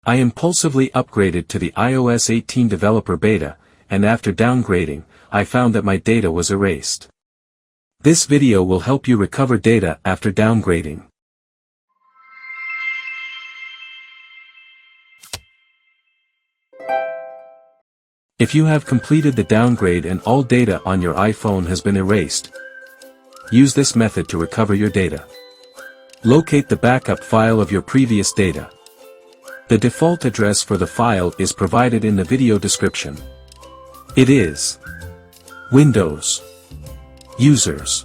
I impulsively upgraded to the iOS 18 developer beta, and after downgrading, I found that my data was erased. This video will help you recover data after downgrading. If you have completed the downgrade and all data on your iPhone has been erased, use this method to recover your data. Locate the backup file of your previous data. The default address for the file is provided in the video description. It is Windows Users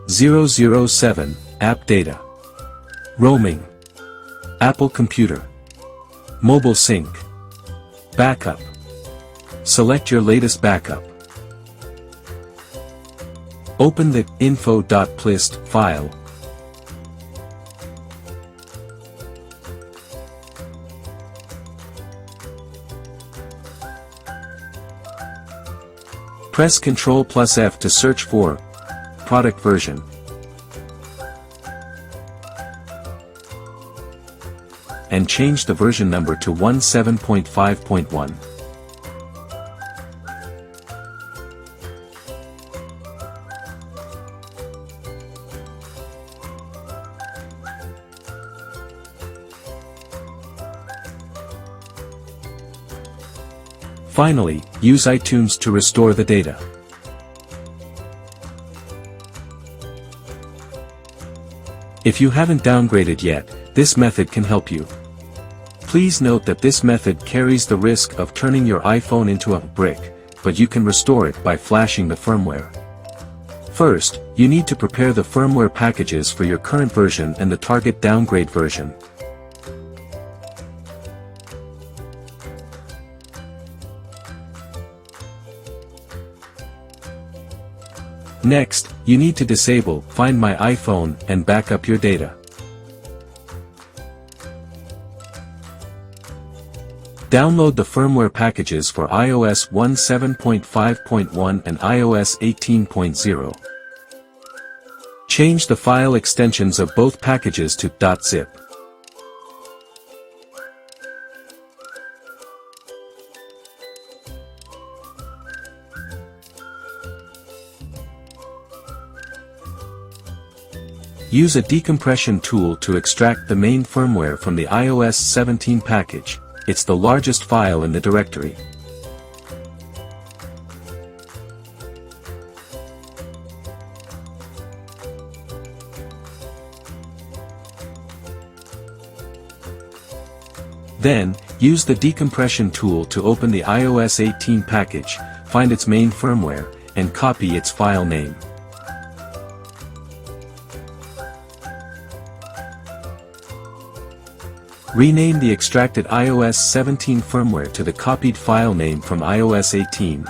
007 AppData Roaming Apple Computer MobileSync Backup. Select your latest backup. Open the Info.plist file. Press Ctrl+F to search for product version. And change the version number to 17.5.1. Finally, use iTunes to restore the data. If you haven't downgraded yet, this method can help you. Please note that this method carries the risk of turning your iPhone into a brick, but you can restore it by flashing the firmware. First, you need to prepare the firmware packages for your current version and the target downgrade version. Next, you need to disable Find My iPhone and back up your data. Download the firmware packages for iOS 17.5.1 and iOS 18.0. Change the file extensions of both packages to .zip. Use a decompression tool to extract the main firmware from the iOS 17 package. It's the largest file in the directory. Then, use the decompression tool to open the iOS 18 package, find its main firmware, and copy its file name. Rename the extracted iOS 17 firmware to the copied file name from iOS 18.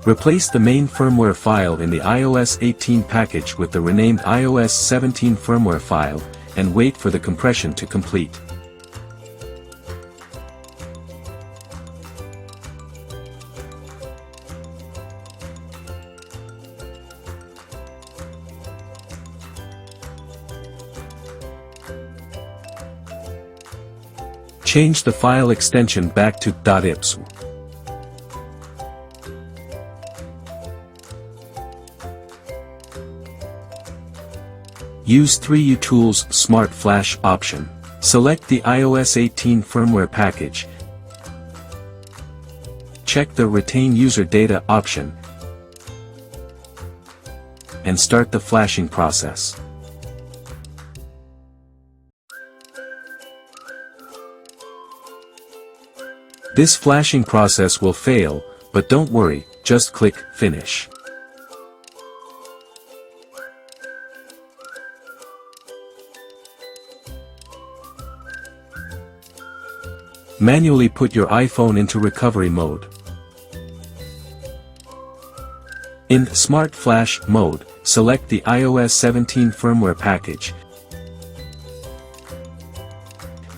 Replace the main firmware file in the iOS 18 package with the renamed iOS 17 firmware file, and wait for the compression to complete. Change the file extension back to .ips. Use 3utools Smart Flash option. Select the iOS 18 firmware package. Check the Retain User Data option, and start the flashing process. This flashing process will fail, but don't worry, just click Finish. Manually put your iPhone into recovery mode. In Smart Flash mode, select the iOS 17 firmware package.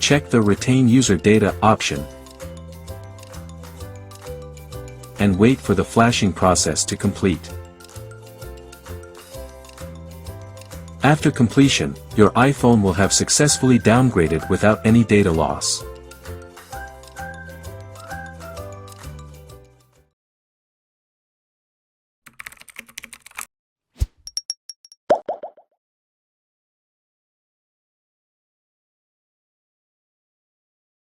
Check the Retain User Data option, and wait for the flashing process to complete. After completion, your iPhone will have successfully downgraded without any data loss.